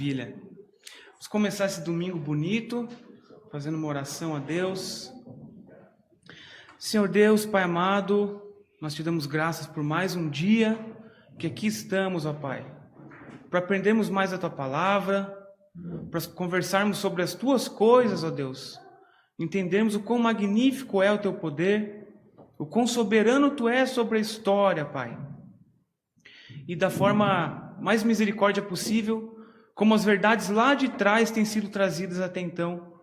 Maravilha. Vamos começar esse domingo bonito, fazendo uma oração a Deus. Senhor Deus, Pai amado, nós te damos graças por mais um dia que aqui estamos, ó Pai, para aprendermos mais a Tua Palavra, para conversarmos sobre as Tuas coisas, ó Deus, entendermos o quão magnífico é o Teu poder, o quão soberano Tu és sobre a história, Pai, e da forma mais misericórdia possível, como as verdades lá de trás têm sido trazidas até então,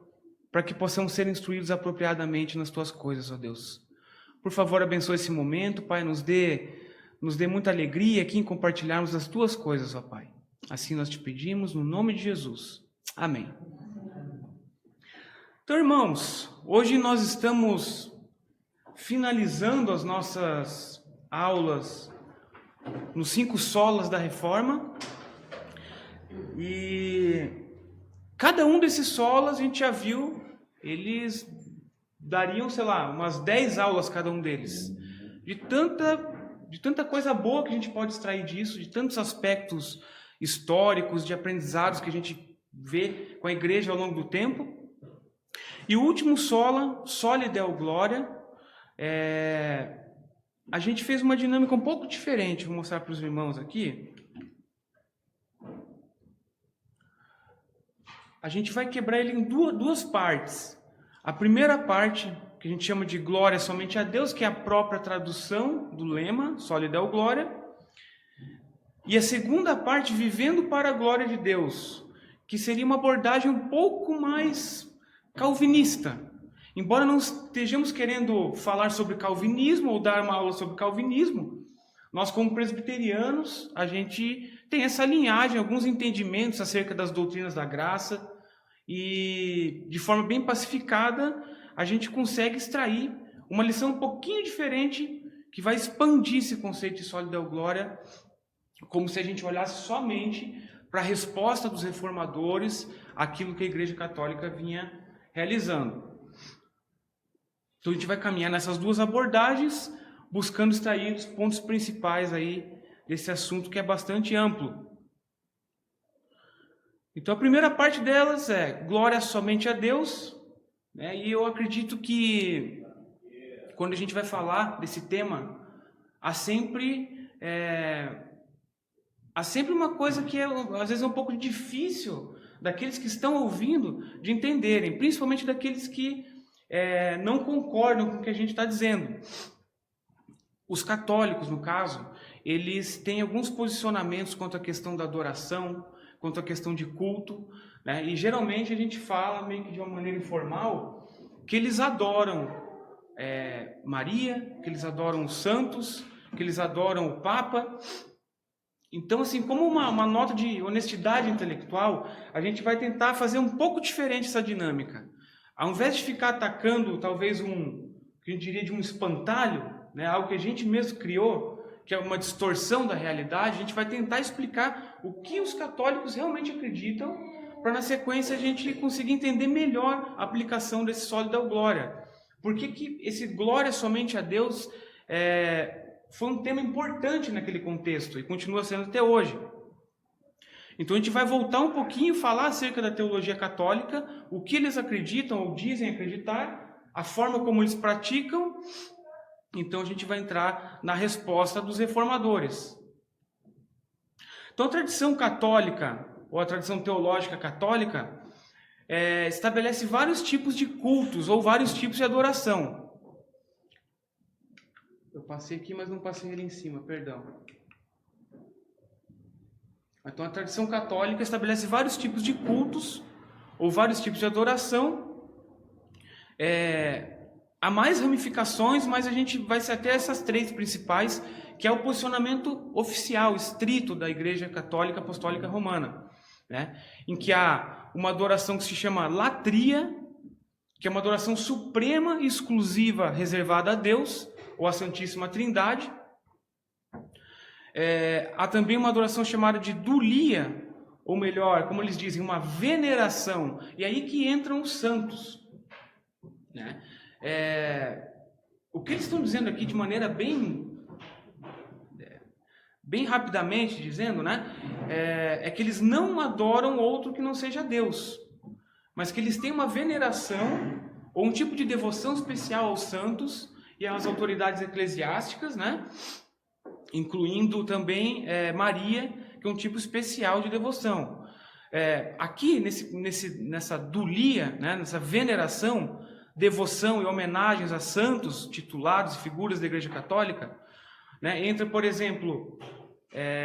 para que possamos ser instruídos apropriadamente nas Tuas coisas, ó Deus. Por favor, abençoe esse momento, Pai, nos dê muita alegria aqui em compartilharmos as Tuas coisas, ó Pai. Assim nós te pedimos, no nome de Jesus. Amém. Então, irmãos, hoje nós estamos finalizando as nossas aulas nos 5 solas da Reforma, e cada um desses solas a gente já viu, eles dariam, sei lá, umas 10 aulas cada um deles, de tanta coisa boa que a gente pode extrair disso, de tantos aspectos históricos, de aprendizados que a gente vê com a igreja ao longo do tempo. E o último sola, Soli Deo Gloria, a gente fez uma dinâmica um pouco diferente. Vou mostrar para os irmãos aqui. A gente vai quebrar ele em duas partes. A primeira parte, que a gente chama de glória somente a Deus, que é a própria tradução do lema, Soli Deo Gloria. E a segunda parte, vivendo para a glória de Deus, que seria uma abordagem um pouco mais calvinista. Embora não estejamos querendo falar sobre calvinismo ou dar uma aula sobre calvinismo, nós, como presbiterianos, a gente tem essa linhagem, alguns entendimentos acerca das doutrinas da graça, e de forma bem pacificada, a gente consegue extrair uma lição um pouquinho diferente, que vai expandir esse conceito de Soli Deo Gloria, como se a gente olhasse somente para a resposta dos reformadores àquilo que a Igreja Católica vinha realizando. Então a gente vai caminhar nessas duas abordagens, buscando extrair os pontos principais aí desse assunto que é bastante amplo. Então a primeira parte delas é glória somente a Deus, né? E eu acredito que quando a gente vai falar desse tema, há sempre uma coisa que às vezes é um pouco difícil daqueles que estão ouvindo de entenderem, principalmente daqueles que não concordam com o que a gente está dizendo. Os católicos, no caso, eles têm alguns posicionamentos quanto à questão da adoração, quanto à questão de culto, né? E geralmente a gente fala meio que de uma maneira informal que eles adoram Maria, que eles adoram os santos, que eles adoram o Papa. Então, assim, como uma nota de honestidade intelectual, a gente vai tentar fazer um pouco diferente essa dinâmica. Ao invés de ficar atacando talvez que a gente diria de um espantalho, né, algo que a gente mesmo criou, que é uma distorção da realidade, a gente vai tentar explicar o que os católicos realmente acreditam, para na sequência a gente conseguir entender melhor a aplicação desse Soli Deo Gloria. Por que esse glória somente a Deus foi um tema importante naquele contexto e continua sendo até hoje. Então a gente vai voltar um pouquinho, falar acerca da teologia católica, o que eles acreditam ou dizem acreditar, a forma como eles praticam. Então a gente vai entrar na resposta dos reformadores. Então a tradição católica, ou a tradição teológica católica, estabelece vários tipos de cultos ou vários tipos de adoração. Eu passei aqui, mas não passei ele em cima, perdão. Então a tradição católica estabelece vários tipos de cultos ou vários tipos de adoração. Há mais ramificações, mas a gente vai ser até essas 3 principais, que é o posicionamento oficial, estrito da Igreja Católica Apostólica Romana, né? Em que há uma adoração que se chama latria, que é uma adoração suprema e exclusiva reservada a Deus, ou a Santíssima Trindade. Há também uma adoração chamada de dulia, ou melhor, como eles dizem, uma veneração. E aí que entram os santos, né? O que eles estão dizendo aqui de maneira bem rapidamente dizendo, né, é que eles não adoram outro que não seja Deus, mas que eles têm uma veneração ou um tipo de devoção especial aos santos e às autoridades eclesiásticas, né, incluindo também Maria, que é um tipo especial de devoção. Aqui, nessa dulia, né, nessa veneração, devoção e homenagens a santos titulados e figuras da Igreja Católica, né, entra, por exemplo,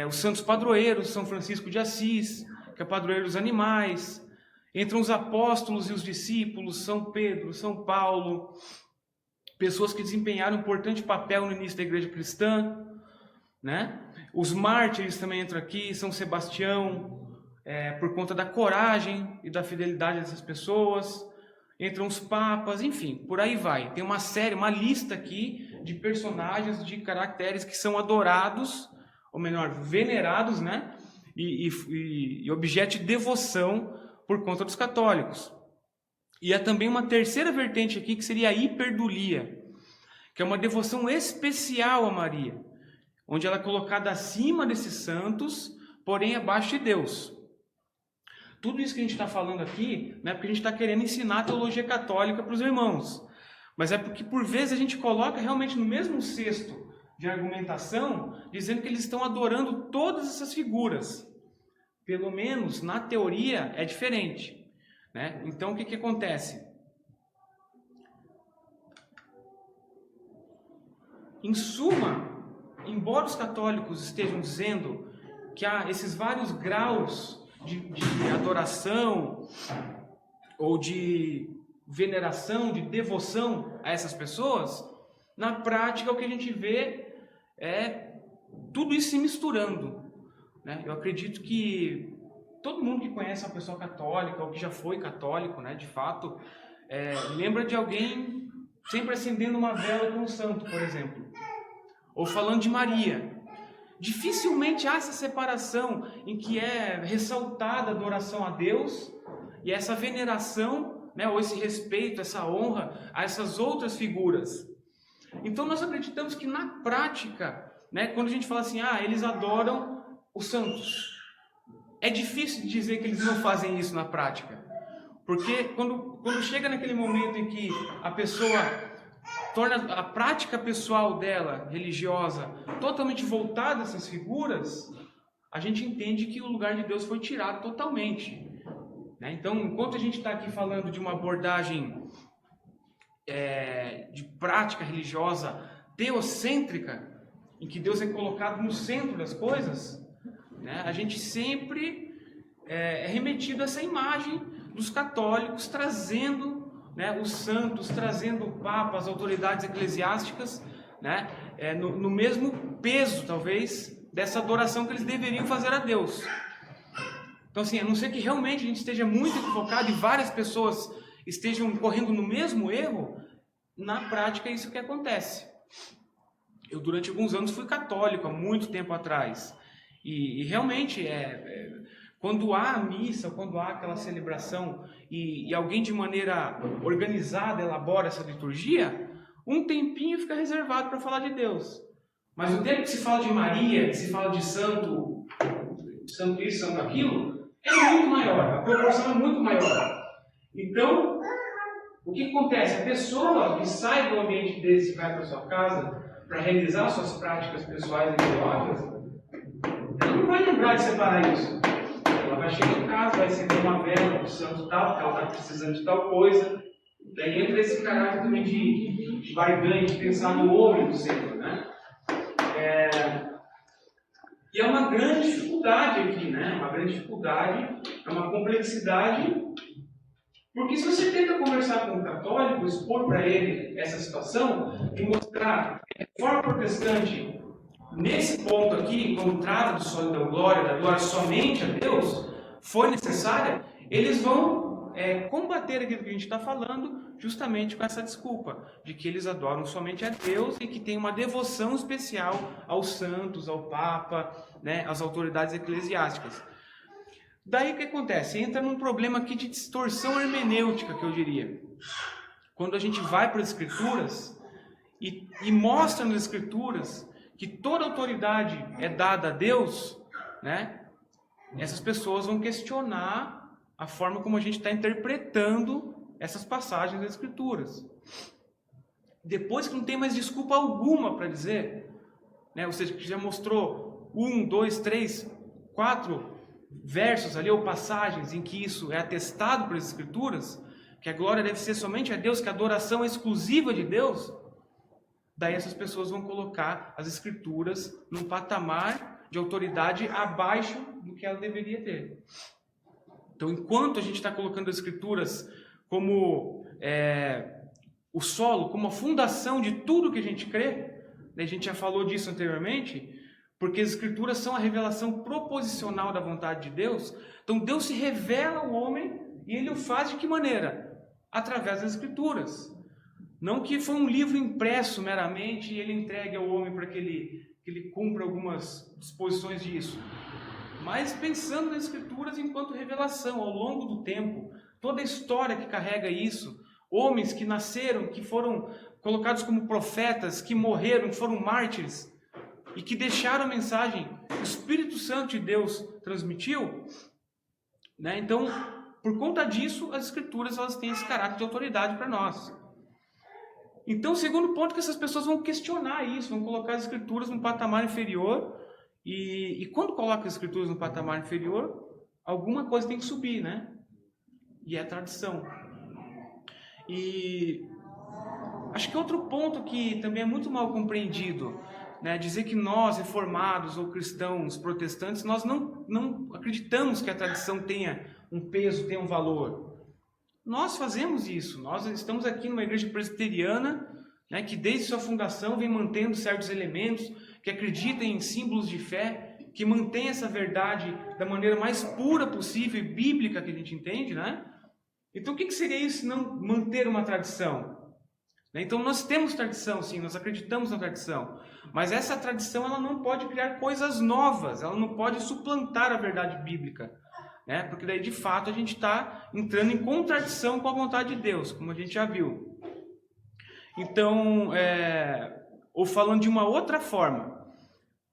os santos padroeiros, São Francisco de Assis, que é padroeiro dos animais, entram os apóstolos e os discípulos, São Pedro, São Paulo, pessoas que desempenharam um importante papel no início da Igreja Cristã, né? Os mártires também entram aqui, São Sebastião, por conta da coragem e da fidelidade dessas pessoas, entram os papas, enfim, por aí vai. Tem uma lista aqui de personagens, de caracteres que são adorados, ou melhor, venerados, né? E objeto de devoção por conta dos católicos. E há também uma terceira vertente aqui, que seria a hiperdulia, que é uma devoção especial a Maria, onde ela é colocada acima desses santos, porém abaixo de Deus. Tudo isso que a gente está falando aqui não é porque a gente está querendo ensinar a teologia católica para os irmãos, mas é porque por vezes a gente coloca realmente no mesmo cesto de argumentação, dizendo que eles estão adorando todas essas figuras. Pelo menos na teoria é diferente, né? Então o que acontece? Em suma, embora os católicos estejam dizendo que há esses vários graus de adoração ou de veneração, de devoção a essas pessoas, na prática o que a gente vê é tudo isso se misturando, né? Eu acredito que todo mundo que conhece uma pessoa católica ou que já foi católico, né, de fato, lembra de alguém sempre acendendo uma vela com um santo, por exemplo, ou falando de Maria. Dificilmente há essa separação em que é ressaltada a adoração a Deus e essa veneração, né, ou esse respeito, essa honra a essas outras figuras. Então nós acreditamos que na prática, né, quando a gente fala assim, eles adoram os santos, é difícil dizer que eles não fazem isso na prática. Porque quando chega naquele momento em que a pessoa torna a prática pessoal dela, religiosa, totalmente voltada a essas figuras, a gente entende que o lugar de Deus foi tirado totalmente, né? Então, enquanto a gente está aqui falando de uma abordagem de prática religiosa teocêntrica, em que Deus é colocado no centro das coisas, né, a gente sempre é remetido a essa imagem dos católicos trazendo, né, os santos, trazendo o Papa, as autoridades eclesiásticas, né, no mesmo peso, talvez, dessa adoração que eles deveriam fazer a Deus. Então, assim, a não ser que realmente a gente esteja muito equivocado e várias pessoas estejam correndo no mesmo erro, na prática é isso que acontece. Eu, durante alguns anos, fui católico, há muito tempo atrás. E realmente, quando há a missa, quando há aquela celebração e alguém de maneira organizada elabora essa liturgia, um tempinho fica reservado para falar de Deus. Mas o tempo que se fala de Maria, que se fala de santo isso, santo aquilo, é muito maior, a proporção é muito maior. Então, o que acontece? A pessoa que sai do ambiente desse e vai para sua casa para realizar suas práticas pessoais e religiosas, ela não vai lembrar de separar isso. Ela vai chegar em casa, vai acender uma vela para o santo tal, porque ela está precisando de tal coisa. Daí entra esse caráter também de barganha, de pensar no homem do Senhor, né? E é uma grande dificuldade aqui, né? Uma grande dificuldade, é uma complexidade. Porque se você tenta conversar com um católico, expor para ele essa situação e mostrar que a reforma protestante, nesse ponto aqui, quando trata do solo da glória somente a Deus, foi necessária, eles vão combater aquilo que a gente está falando justamente com essa desculpa, de que eles adoram somente a Deus e que tem uma devoção especial aos santos, ao Papa, né, às autoridades eclesiásticas. Daí o que acontece? Entra num problema aqui de distorção hermenêutica, que eu diria. Quando a gente vai para as Escrituras e mostra nas Escrituras que toda autoridade é dada a Deus, né? Essas pessoas vão questionar a forma como a gente está interpretando essas passagens das Escrituras. Depois que não tem mais desculpa alguma para dizer, né? Ou seja, que já mostrou 1, 2, 3, 4 versos ali, ou passagens em que isso é atestado pelas Escrituras, que a glória deve ser somente a Deus, que a adoração é exclusiva de Deus, daí essas pessoas vão colocar as Escrituras num patamar de autoridade abaixo do que ela deveria ter. Então, enquanto a gente está colocando as Escrituras como o solo, como a fundação de tudo que a gente crê, a gente já falou disso anteriormente, porque as Escrituras são a revelação proposicional da vontade de Deus. Então Deus se revela ao homem e Ele o faz de que maneira? Através das Escrituras. Não que foi um livro impresso meramente e Ele entregue ao homem para que ele cumpra algumas disposições disso. Mas pensando nas Escrituras enquanto revelação ao longo do tempo. Toda a história que carrega isso. Homens que nasceram, que foram colocados como profetas, que morreram, que foram mártires e que deixaram a mensagem que o Espírito Santo de Deus transmitiu, né? Então, por conta disso, as Escrituras elas têm esse caráter de autoridade para nós. Então, o segundo ponto é que essas pessoas vão questionar isso, vão colocar as Escrituras num patamar inferior, e quando coloca as Escrituras num patamar inferior, alguma coisa tem que subir, né? E é a tradição. E acho que outro ponto que também é muito mal compreendido, né, dizer que nós, reformados ou cristãos protestantes, nós não acreditamos que a tradição tenha um peso, tenha um valor. Nós fazemos isso. Nós estamos aqui numa igreja presbiteriana, né, que desde sua fundação vem mantendo certos elementos, que acredita em símbolos de fé, que mantém essa verdade da maneira mais pura possível e bíblica que a gente entende, né? Então o que seria isso se não manter uma tradição? Então nós temos tradição, sim, nós acreditamos na tradição, mas essa tradição ela não pode criar coisas novas, ela não pode suplantar a verdade bíblica, né? Porque daí de fato a gente está entrando em contradição com a vontade de Deus, como a gente já viu. Então, ou falando de uma outra forma,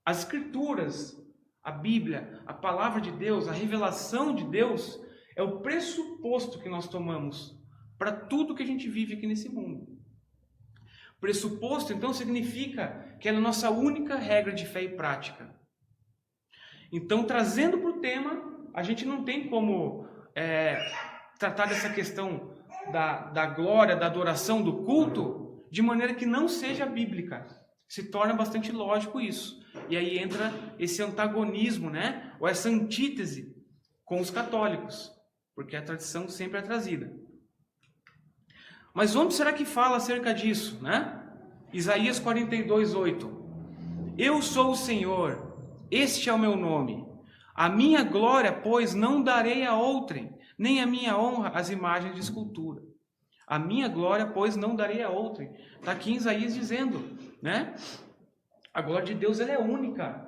as Escrituras, a Bíblia, a palavra de Deus, a revelação de Deus é o pressuposto que nós tomamos para tudo que a gente vive aqui nesse mundo. Pressuposto, então, significa que ela é a nossa única regra de fé e prática. Então, trazendo para o tema, a gente não tem como tratar dessa questão da glória, da adoração, do culto, de maneira que não seja bíblica. Se torna bastante lógico isso. E aí entra esse antagonismo, né? Ou essa antítese com os católicos, porque a tradição sempre é trazida. Mas onde será que fala acerca disso, né? Isaías 42:8. Eu sou o Senhor, este é o meu nome. A minha glória, pois, não darei a outrem, nem a minha honra às imagens de escultura. A minha glória, pois, não darei a outrem. Está aqui em Isaías dizendo, né? A glória de Deus ela é única.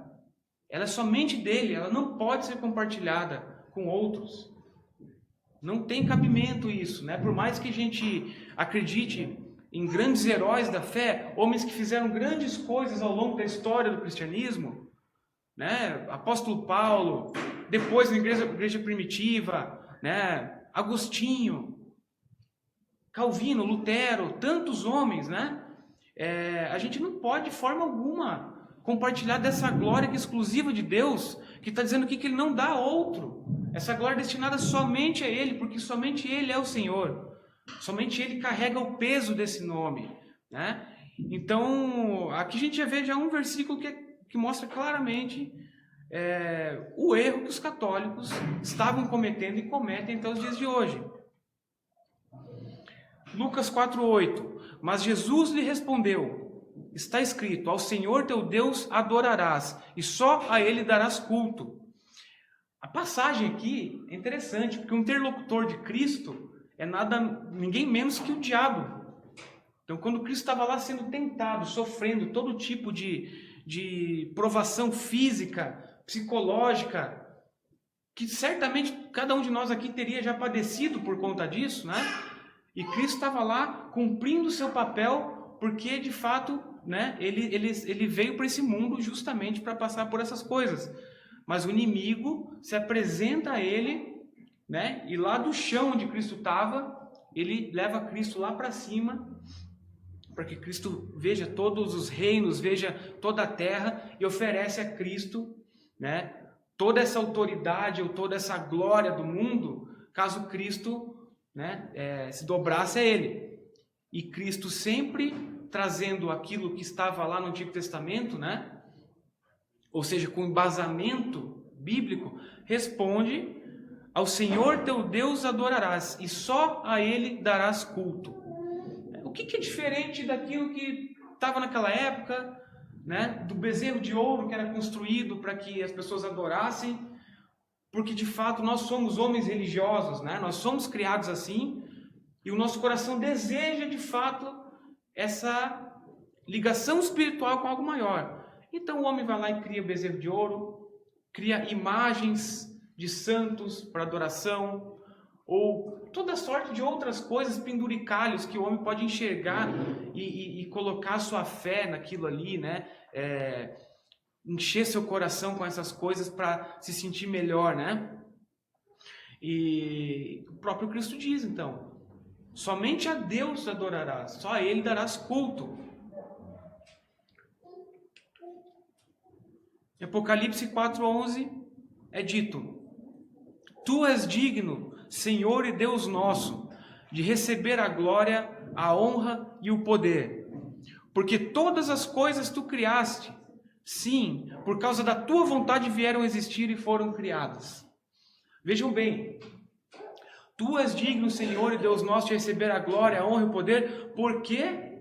Ela é somente dele, ela não pode ser compartilhada com outros. Não tem cabimento isso, né? Por mais que a gente acredite em grandes heróis da fé, homens que fizeram grandes coisas ao longo da história do cristianismo, né? Apóstolo Paulo, depois na igreja primitiva, né? Agostinho, Calvino, Lutero, tantos homens, né? A gente não pode de forma alguma compartilhar dessa glória que é exclusiva de Deus, que está dizendo aqui que Ele não dá a outro. Essa glória é destinada somente a Ele, porque somente Ele é o Senhor. Somente Ele carrega o peso desse nome, né? Então, aqui a gente já vê um versículo que mostra claramente o erro que os católicos estavam cometendo e cometem até os dias de hoje. Lucas 4:8. Mas Jesus lhe respondeu: está escrito, ao Senhor teu Deus adorarás, e só a Ele darás culto. A passagem aqui é interessante, porque um interlocutor de Cristo é ninguém menos que o diabo. Então, quando Cristo estava lá sendo tentado, sofrendo todo tipo de provação física, psicológica, que certamente cada um de nós aqui teria já padecido por conta disso, né? E Cristo estava lá cumprindo o seu papel, porque de fato né, ele veio para esse mundo justamente para passar por essas coisas. Mas o inimigo se apresenta a ele, né, e lá do chão onde Cristo estava, ele leva Cristo lá para cima, para que Cristo veja todos os reinos, veja toda a terra, e oferece a Cristo, né, toda essa autoridade ou toda essa glória do mundo, caso Cristo, né, se dobrasse a ele. E Cristo sempre trazendo aquilo que estava lá no Antigo Testamento, né, ou seja, com embasamento bíblico, responde: ao Senhor teu Deus adorarás, e só a Ele darás culto. O que é diferente daquilo que estava naquela época, né, do bezerro de ouro que era construído para que as pessoas adorassem? Porque de fato nós somos homens religiosos, né? Nós somos criados assim, e o nosso coração deseja de fato essa ligação espiritual com algo maior. Então o homem vai lá e cria bezerro de ouro, cria imagens de santos para adoração, ou toda sorte de outras coisas, penduricalhos que o homem pode enxergar e colocar sua fé naquilo ali, né? Encher seu coração com essas coisas para se sentir melhor, né? E o próprio Cristo diz, então, somente a Deus adorarás, só a Ele darás culto. Em Apocalipse 4:11 é dito: Tu és digno, Senhor e Deus nosso, de receber a glória, a honra e o poder, porque todas as coisas tu criaste, sim, por causa da tua vontade vieram a existir e foram criadas. Vejam bem, tu és digno, Senhor e Deus nosso, de receber a glória, a honra e o poder, porque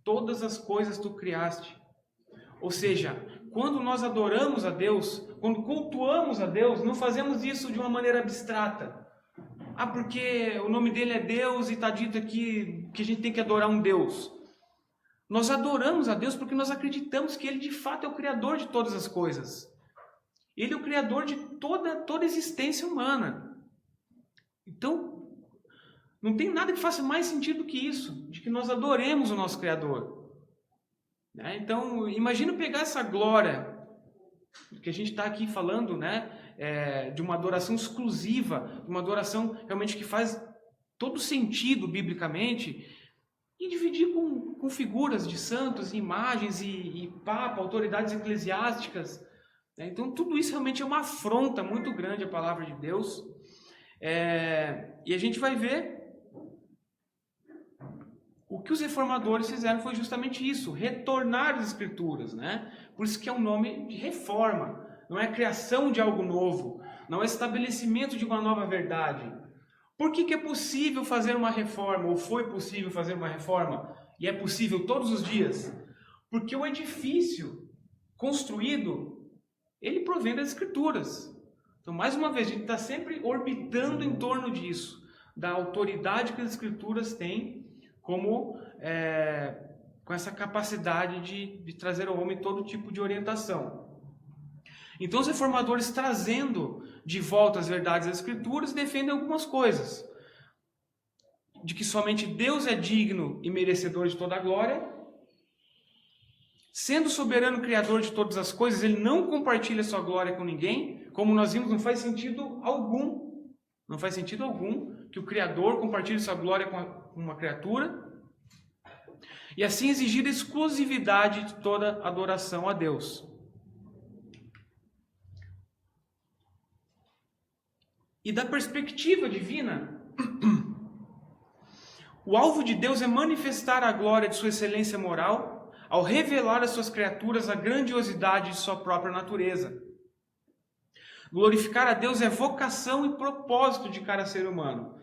todas as coisas tu criaste. Ou seja, quando nós adoramos a Deus, quando cultuamos a Deus, não fazemos isso de uma maneira abstrata. Ah, porque o nome dele é Deus e está dito aqui que a gente tem que adorar um Deus. Nós adoramos a Deus porque nós acreditamos que Ele de fato é o Criador de todas as coisas. Ele é o Criador de toda a existência humana. Então, não tem nada que faça mais sentido que isso, de que nós adoremos o nosso Criador. Então, imagina pegar essa glória que a gente está aqui falando, né, de uma adoração exclusiva, de uma adoração realmente que faz todo sentido biblicamente, e dividir com figuras de santos, imagens e papa, autoridades eclesiásticas. Então, tudo isso realmente é uma afronta muito grande à palavra de Deus. E a gente vai ver o que os reformadores fizeram foi justamente isso, retornar às Escrituras, né? Por isso que é um nome de reforma, não é criação de algo novo, não é estabelecimento de uma nova verdade. Por que é possível fazer uma reforma, ou foi possível fazer uma reforma, e é possível todos os dias? Porque o edifício construído, ele provém das Escrituras. Então, mais uma vez, a gente está sempre orbitando em torno disso, da autoridade que as Escrituras têm, como com essa capacidade de trazer ao homem todo tipo de orientação. Então os reformadores, trazendo de volta as verdades das Escrituras, defendem algumas coisas. De que somente Deus é digno e merecedor de toda a glória. Sendo soberano criador de todas as coisas, Ele não compartilha sua glória com ninguém. Como nós vimos, não faz sentido algum. Não faz sentido algum que o Criador compartilhe sua glória com uma criatura. E assim exigir a exclusividade de toda adoração a Deus. E da perspectiva divina, o alvo de Deus é manifestar a glória de sua excelência moral ao revelar às suas criaturas a grandiosidade de sua própria natureza. Glorificar a Deus é vocação e propósito de cada ser humano.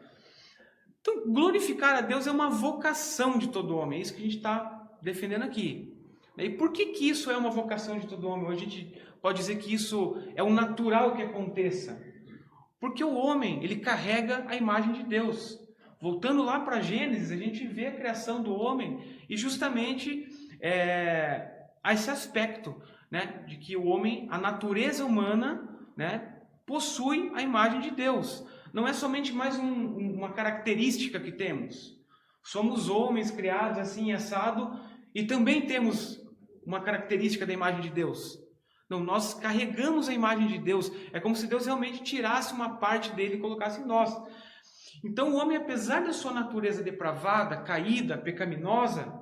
Então, glorificar a Deus é uma vocação de todo homem. É isso que a gente está defendendo aqui. E por que isso é uma vocação de todo homem? Hoje a gente pode dizer que isso é o natural que aconteça. Porque o homem, ele carrega a imagem de Deus. Voltando lá para Gênesis, a gente vê a criação do homem e justamente esse aspecto, né, de que o homem, a natureza humana, né, possui a imagem de Deus. Não é somente mais uma característica que temos. Somos homens criados assim, assado, e também temos uma característica da imagem de Deus. Não, nós carregamos a imagem de Deus. É como se Deus realmente tirasse uma parte dele e colocasse em nós. Então o homem, apesar da sua natureza depravada, caída, pecaminosa,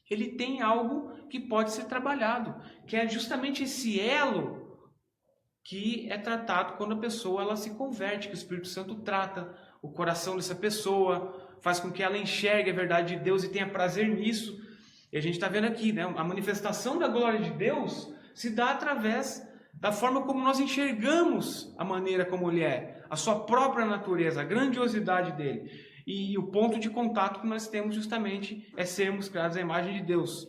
ele tem algo que pode ser trabalhado, que é justamente esse elo que é tratado quando a pessoa ela se converte, que o Espírito Santo trata o coração dessa pessoa, faz com que ela enxergue a verdade de Deus e tenha prazer nisso. E a gente está vendo aqui, né? A manifestação da glória de Deus se dá através da forma como nós enxergamos a maneira como Ele é, a sua própria natureza, a grandiosidade dele. E o ponto de contato que nós temos justamente é sermos criados à imagem de Deus.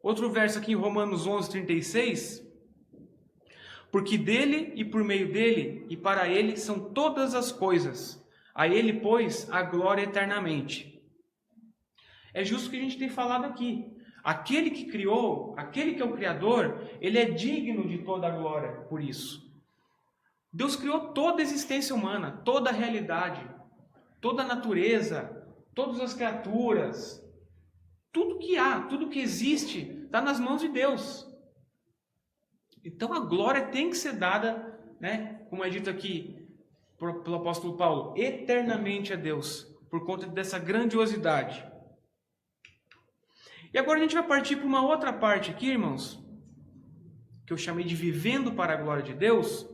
Outro verso aqui em Romanos 11:36. Porque dele e por meio dele e para ele são todas as coisas. A ele, pois, a glória eternamente. É justo o que a gente tem falado aqui. Aquele que criou, aquele que é o Criador, ele é digno de toda a glória por isso. Deus criou toda a existência humana, toda a realidade, toda a natureza, todas as criaturas. Tudo que há, tudo que existe, está nas mãos de Deus. Então a glória tem que ser dada, né, como é dito aqui pelo apóstolo Paulo, eternamente a Deus, por conta dessa grandiosidade. E agora a gente vai partir para uma outra parte aqui, irmãos, que eu chamei de vivendo para a glória de Deus.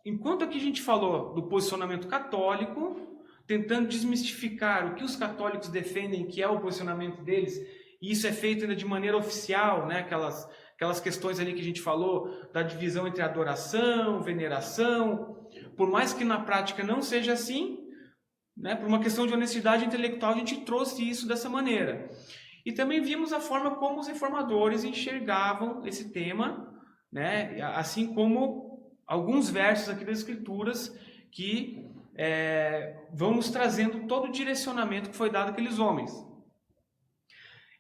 Enquanto aqui a gente falou do posicionamento católico, tentando desmistificar o que os católicos defendem que é o posicionamento deles, e isso é feito ainda de maneira oficial, né? Aquelas questões ali que a gente falou, da divisão entre adoração, veneração, por mais que na prática não seja assim, né? Por uma questão de honestidade intelectual a gente trouxe isso dessa maneira. E também vimos a forma como os reformadores enxergavam esse tema, né? Assim como alguns versos aqui das Escrituras que vão nos trazendo todo o direcionamento que foi dado àqueles homens.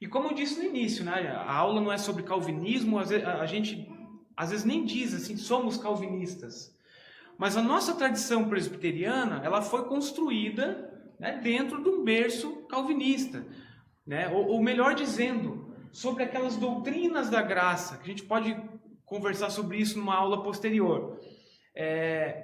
E como eu disse no início, né, a aula não é sobre calvinismo, a gente às vezes nem diz assim, somos calvinistas. Mas a nossa tradição presbiteriana, ela foi construída, né, dentro de um berço calvinista. Né? Ou melhor dizendo, sobre aquelas doutrinas da graça, que a gente pode conversar sobre isso numa aula posterior.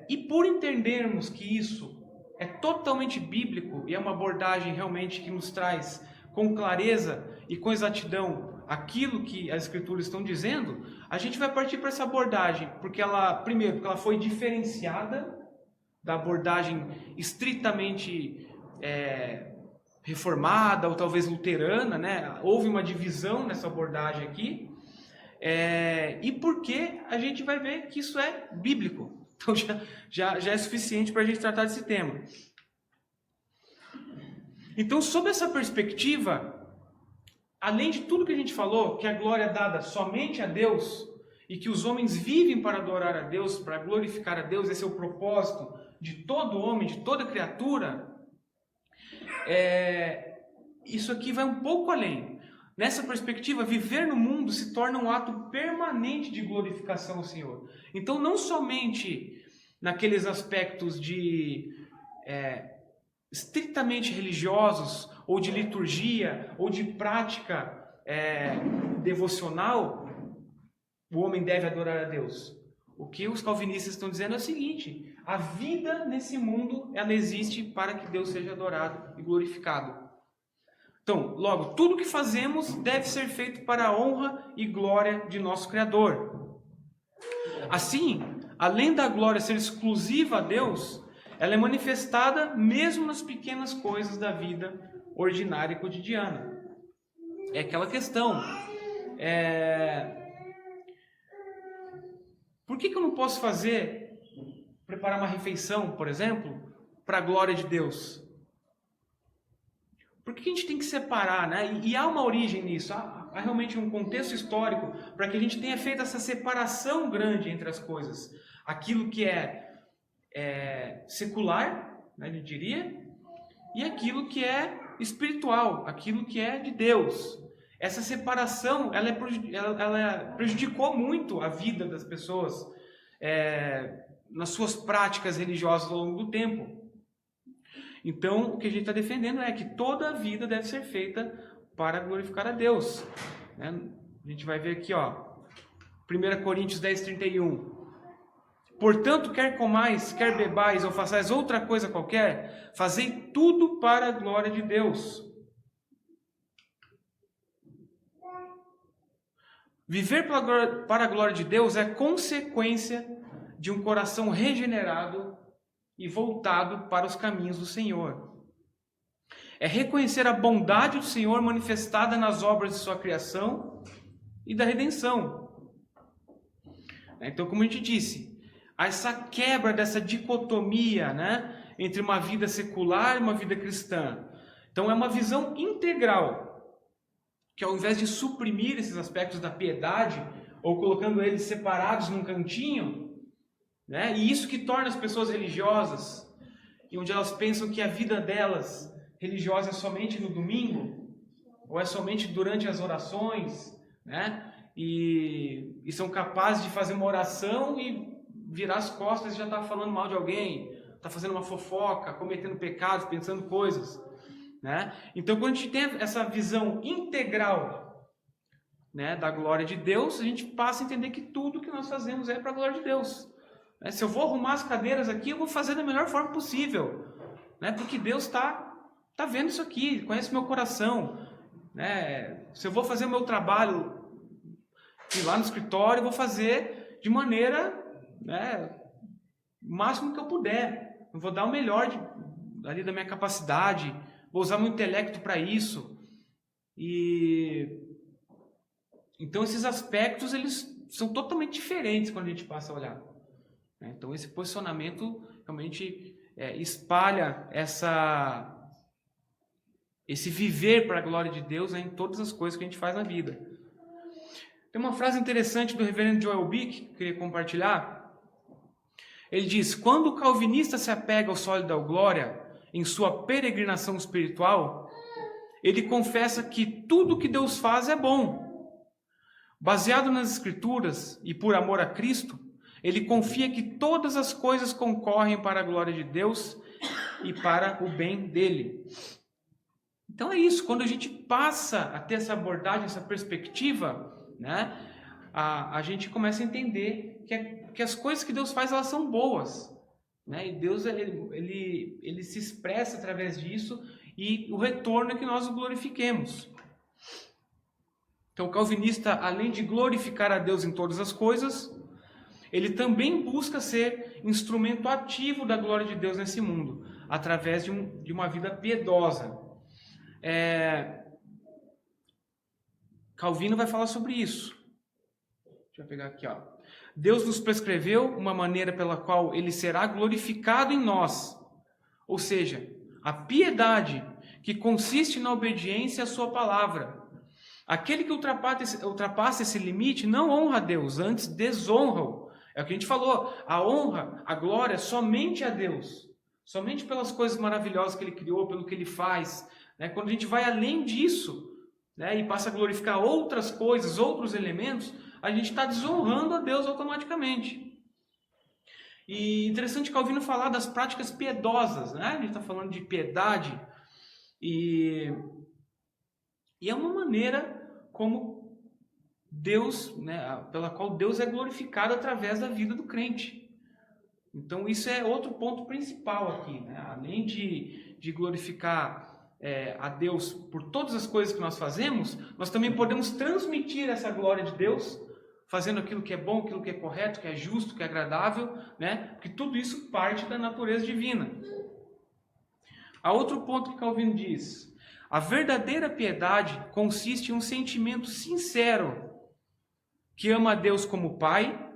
E por entendermos que isso é totalmente bíblico e é uma abordagem realmente que nos traz com clareza e com exatidão aquilo que as Escrituras estão dizendo, a gente vai partir para essa abordagem, porque primeiro, porque ela foi diferenciada da abordagem estritamente reformada ou talvez luterana, né? Houve uma divisão nessa abordagem aqui, e porque a gente vai ver que isso é bíblico. Então já é suficiente para a gente tratar desse tema. Então, sob essa perspectiva, além de tudo que a gente falou, que a glória é dada somente a Deus, e que os homens vivem para adorar a Deus, para glorificar a Deus, esse é o propósito de todo homem, de toda criatura, isso aqui vai um pouco além. Nessa perspectiva, viver no mundo se torna um ato permanente de glorificação ao Senhor. Então, não somente naqueles aspectos estritamente religiosos, ou de liturgia, ou de prática devocional, o homem deve adorar a Deus. O que os calvinistas estão dizendo é o seguinte: a vida nesse mundo, ela existe para que Deus seja adorado e glorificado. Então, logo, tudo que fazemos deve ser feito para a honra e glória de nosso Criador. Assim, além da glória ser exclusiva a Deus, ela é manifestada mesmo nas pequenas coisas da vida ordinária e cotidiana. É aquela questão. Por que eu não posso preparar uma refeição, por exemplo, para a glória de Deus? Por que a gente tem que separar, né? E há uma origem nisso, há realmente um contexto histórico para que a gente tenha feito essa separação grande entre as coisas. Aquilo que é secular, né, eu diria, e aquilo que é espiritual, aquilo que é de Deus. Essa separação, ela prejudicou muito a vida das pessoas nas suas práticas religiosas ao longo do tempo. Então, o que a gente está defendendo é que toda a vida deve ser feita para glorificar a Deus. Né? A gente vai ver aqui, ó, 1 Coríntios 10:31. Portanto, quer comais, quer bebais, ou façais outra coisa qualquer, fazei tudo para a glória de Deus. Viver para a glória de Deus é consequência de um coração regenerado e voltado para os caminhos do Senhor. É reconhecer a bondade do Senhor manifestada nas obras de sua criação e da redenção. Então, como a gente disse, há essa quebra dessa dicotomia, né, entre uma vida secular e uma vida cristã. Então, é uma visão integral, que ao invés de suprimir esses aspectos da piedade, ou colocando eles separados num cantinho, né, e isso que torna as pessoas religiosas, e onde elas pensam que a vida delas religiosa é somente no domingo, ou é somente durante as orações, né, e são capazes de fazer uma oração e virar as costas e já está falando mal de alguém, está fazendo uma fofoca, cometendo pecados, pensando coisas, né? Então, quando a gente tem essa visão integral, né, da glória de Deus, a gente passa a entender que tudo que nós fazemos é para a glória de Deus. Né? Se eu vou arrumar as cadeiras aqui, eu vou fazer da melhor forma possível, né? Porque Deus está vendo isso aqui, conhece meu coração. Né? Se eu vou fazer o meu trabalho ir lá no escritório, eu vou fazer de maneira, né, o máximo que eu puder. Eu vou dar o melhor ali da minha capacidade, vou usar meu intelecto para isso. Então esses aspectos, eles são totalmente diferentes quando a gente passa a olhar. Então esse posicionamento realmente espalha esse viver para a glória de Deus, né, em todas as coisas que a gente faz na vida. Tem uma frase interessante do reverendo Joel Bick que eu queria compartilhar. Ele diz: quando o calvinista se apega ao sólido da glória em sua peregrinação espiritual, ele confessa que tudo que Deus faz é bom. Baseado nas Escrituras e por amor a Cristo, ele confia que todas as coisas concorrem para a glória de Deus e para o bem dele. Então é isso, quando a gente passa a ter essa abordagem, essa perspectiva, né, a gente começa a entender que as coisas que Deus faz, elas são boas, né, e Deus ele se expressa através disso, e o retorno é que nós o glorifiquemos. Então o calvinista, além de glorificar a Deus em todas as coisas, ele também busca ser instrumento ativo da glória de Deus nesse mundo, através de uma vida piedosa. Calvino vai falar sobre isso. Deixa eu pegar aqui, ó. Deus nos prescreveu uma maneira pela qual ele será glorificado em nós. Ou seja, a piedade que consiste na obediência à sua palavra. Aquele que ultrapassa esse limite não honra a Deus, antes desonra-o. É o que a gente falou, a honra, a glória é somente a Deus. Somente pelas coisas maravilhosas que ele criou, pelo que ele faz. Né? Quando a gente vai além disso, né, e passa a glorificar outras coisas, outros elementos, a gente está desonrando a Deus automaticamente. E interessante Calvino falar das práticas piedosas, né? A gente está falando de piedade, e é uma maneira como Deus, né, pela qual Deus é glorificado através da vida do crente. Então isso é outro ponto principal aqui, né? Além de glorificar a Deus por todas as coisas que nós fazemos, nós também podemos transmitir essa glória de Deus, fazendo aquilo que é bom, aquilo que é correto, que é justo, que é agradável, né? Porque tudo isso parte da natureza divina. Há outro ponto que Calvino diz: a verdadeira piedade consiste em um sentimento sincero, que ama a Deus como Pai,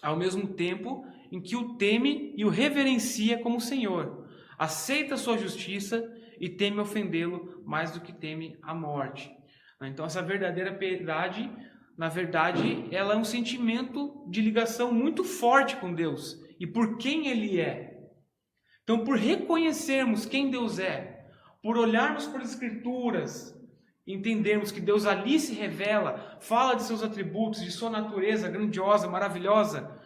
ao mesmo tempo em que o teme e o reverencia como Senhor, aceita a sua justiça e teme ofendê-lo mais do que teme a morte. Então essa verdadeira piedade, na verdade, ela é um sentimento de ligação muito forte com Deus e por quem Ele é. Então, por reconhecermos quem Deus é, por olharmos para as Escrituras, entendermos que Deus ali se revela, fala de seus atributos, de sua natureza grandiosa, maravilhosa,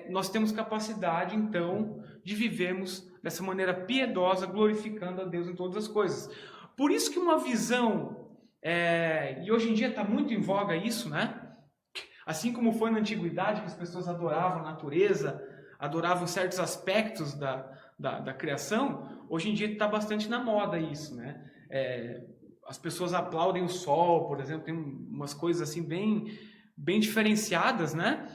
nós temos capacidade, então, de vivermos dessa maneira piedosa, glorificando a Deus em todas as coisas. Por isso que uma visão, e hoje em dia está muito em voga isso, né? Assim como foi na antiguidade, que as pessoas adoravam a natureza, adoravam certos aspectos da criação, hoje em dia está bastante na moda isso, né? As pessoas aplaudem o sol, por exemplo, tem umas coisas assim bem diferenciadas, né?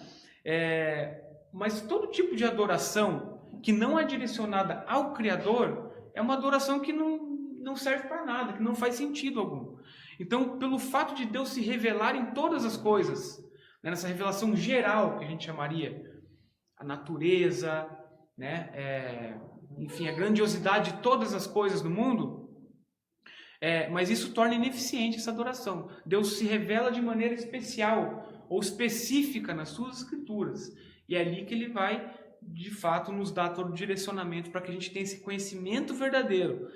Mas todo tipo de adoração que não é direcionada ao Criador é uma adoração que não serve para nada, que não faz sentido algum. Então, pelo fato de Deus se revelar em todas as coisas, né, nessa revelação geral que a gente chamaria, a natureza, né, enfim, a grandiosidade de todas as coisas do mundo, mas isso torna ineficiente essa adoração. Deus se revela de maneira especial ou específica nas suas escrituras. E é ali que ele vai, de fato, nos dar todo o direcionamento para que a gente tenha esse conhecimento verdadeiro.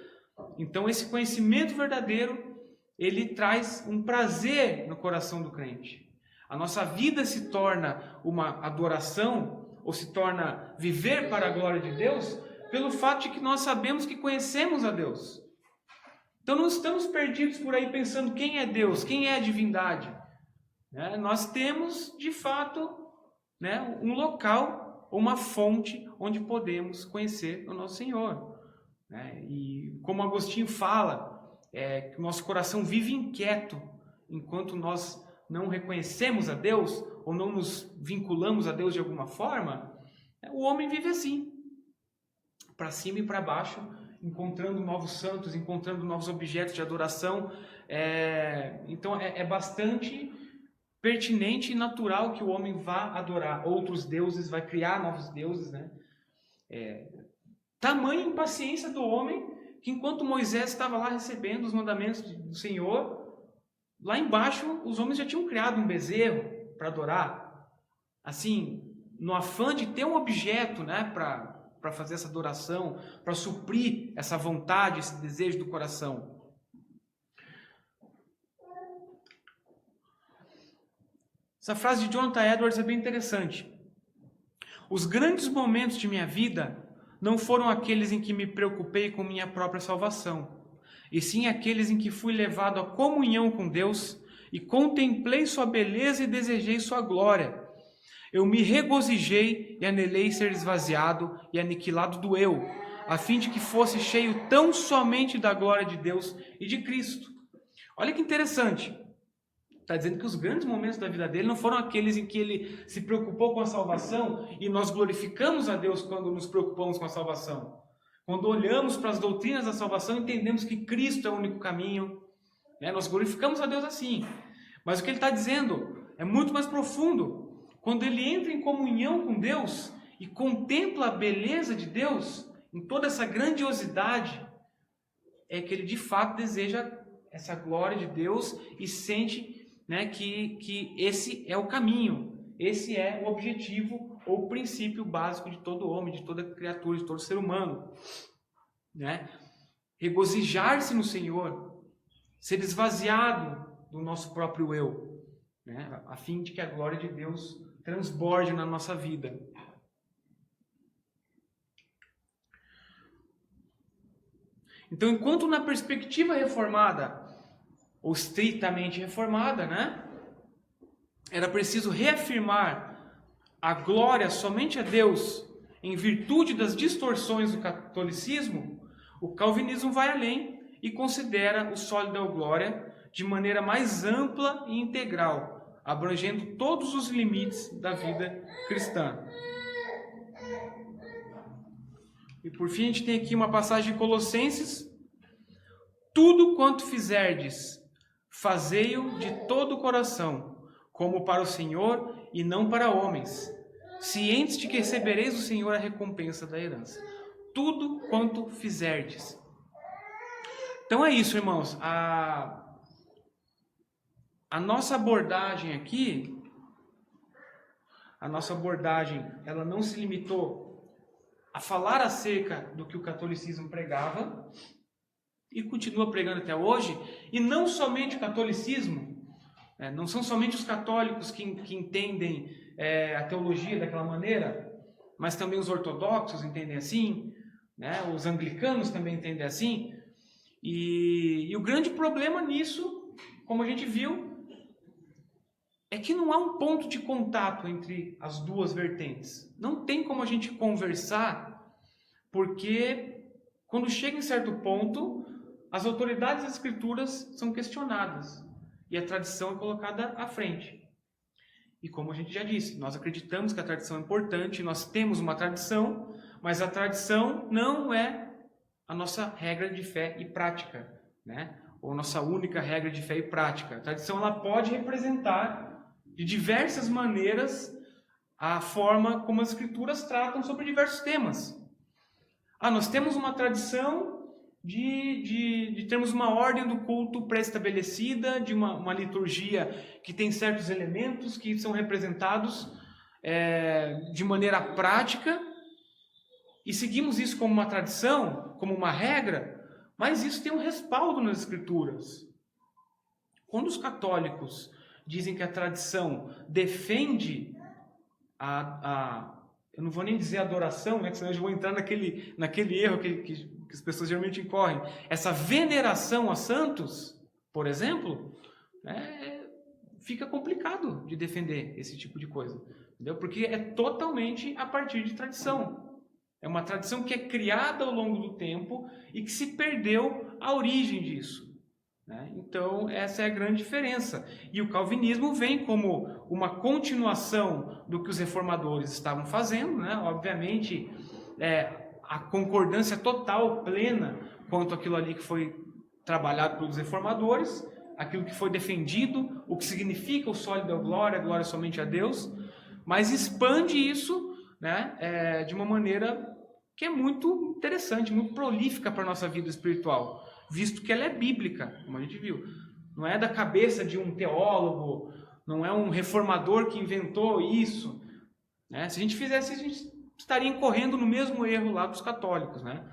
Então, esse conhecimento verdadeiro, ele traz um prazer no coração do crente. A nossa vida se torna uma adoração, ou se torna viver para a glória de Deus, pelo fato de que nós sabemos que conhecemos a Deus. Então, não estamos perdidos por aí pensando quem é Deus, quem é a divindade. Nós temos, de fato, um local, uma fonte onde podemos conhecer o nosso Senhor. E como Agostinho fala, que o nosso coração vive inquieto enquanto nós não reconhecemos a Deus ou não nos vinculamos a Deus de alguma forma. O homem vive assim, para cima e para baixo, encontrando novos santos, encontrando novos objetos de adoração. Então é bastante pertinente e natural que o homem vá adorar outros deuses, vai criar novos deuses, né? Tamanha impaciência do homem que enquanto Moisés estava lá recebendo os mandamentos do Senhor, lá embaixo os homens já tinham criado um bezerro para adorar. Assim, no afã de ter um objeto, né, para fazer essa adoração, para suprir essa vontade, esse desejo do coração. Essa frase de Jonathan Edwards é bem interessante. Os grandes momentos de minha vida não foram aqueles em que me preocupei com minha própria salvação, e sim aqueles em que fui levado à comunhão com Deus e contemplei sua beleza e desejei sua glória. Eu me regozijei e anelei ser esvaziado e aniquilado do eu, a fim de que fosse cheio tão somente da glória de Deus e de Cristo. Olha que interessante. Está dizendo que os grandes momentos da vida dele não foram aqueles em que ele se preocupou com a salvação, e nós glorificamos a Deus quando nos preocupamos com a salvação. Quando olhamos para as doutrinas da salvação, entendemos que Cristo é o único caminho. Nós glorificamos a Deus assim. Mas o que ele está dizendo é muito mais profundo. Quando ele entra em comunhão com Deus e contempla a beleza de Deus, em toda essa grandiosidade, é que ele de fato deseja essa glória de Deus e sente que esse é o caminho, esse é o objetivo ou o princípio básico de todo homem, de toda criatura, de todo ser humano. Regozijar-se no Senhor, ser esvaziado do nosso próprio eu, a fim de que a glória de Deus transborde na nossa vida. Então, enquanto na perspectiva reformada, ou estritamente reformada, era preciso reafirmar a glória somente a Deus em virtude das distorções do catolicismo, o calvinismo vai além e considera o sólido da glória de maneira mais ampla e integral, abrangendo todos os limites da vida cristã. E por fim a gente tem aqui uma passagem de Colossenses: tudo quanto fizerdes, fazei-o de todo o coração, como para o Senhor e não para homens, cientes de que recebereis do Senhor a recompensa da herança. Tudo quanto fizerdes. Então é isso, irmãos. A nossa abordagem aqui, ela não se limitou a falar acerca do que o catolicismo pregava, e continua pregando até hoje, e não somente o catolicismo, Não são somente os católicos que entendem a teologia daquela maneira, mas também os ortodoxos entendem assim, né? Os anglicanos também entendem assim. E o grande problema nisso, como a gente viu, é que não há um ponto de contato entre as duas vertentes. Não tem como a gente conversar, porque quando chega em certo ponto, as autoridades das escrituras são questionadas e a tradição é colocada à frente. E como a gente já disse, nós acreditamos que a tradição é importante, nós temos uma tradição, mas a tradição não é a nossa regra de fé e prática, né? Ou nossa única regra de fé e prática. A tradição ela pode representar de diversas maneiras a forma como as escrituras tratam sobre diversos temas. Nós temos uma tradição de termos uma ordem do culto pré-estabelecida, de uma liturgia que tem certos elementos que são representados de maneira prática, e seguimos isso como uma tradição, como uma regra, mas isso tem um respaldo nas escrituras. Quando os católicos dizem que a tradição defende eu não vou nem dizer adoração, né, senão eu já vou entrar naquele erro que as pessoas geralmente incorrem. Essa veneração a santos, por exemplo, fica complicado de defender esse tipo de coisa, entendeu? Porque é totalmente a partir de tradição. É uma tradição que é criada ao longo do tempo e que se perdeu a origem disso, né? Então, essa é a grande diferença. E o calvinismo vem como uma continuação do que os reformadores estavam fazendo, né? Obviamente, a concordância total, plena, quanto àquilo ali que foi trabalhado pelos reformadores, aquilo que foi defendido, o que significa o sólido da glória, a glória somente a Deus, mas expande isso, né, de uma maneira que é muito interessante, muito prolífica para a nossa vida espiritual, visto que ela é bíblica, como a gente viu. Não é da cabeça de um teólogo, não é um reformador que inventou isso, né? Se a gente fizesse isso, a gente estaria incorrendo no mesmo erro lá dos católicos, né?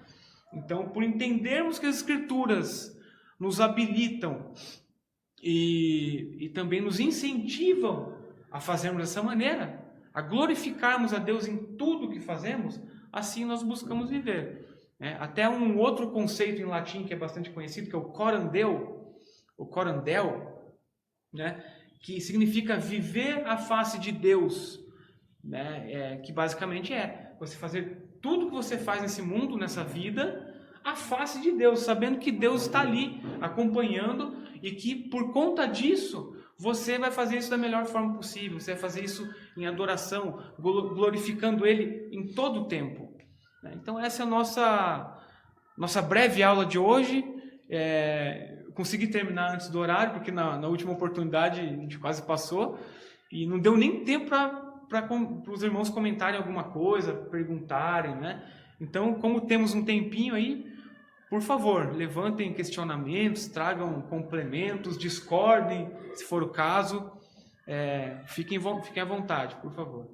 Então, por entendermos que as escrituras nos habilitam e também nos incentivam a fazermos dessa maneira, a glorificarmos a Deus em tudo que fazemos, assim nós buscamos viver. Até um outro conceito em latim que é bastante conhecido, que é o corandel, né, que significa viver a face de Deus, né, que basicamente é você fazer tudo que você faz nesse mundo, nessa vida, a face de Deus, sabendo que Deus está ali acompanhando e que por conta disso você vai fazer isso da melhor forma possível, você vai fazer isso em adoração, glorificando Ele em todo o tempo. Então essa é a nossa breve aula de hoje. Consegui terminar antes do horário, porque na última oportunidade a gente quase passou, e não deu nem tempo para os irmãos comentarem alguma coisa, perguntarem, né? Então, como temos um tempinho aí, por favor, levantem questionamentos, tragam complementos, discordem, se for o caso. Fiquem à vontade, por favor.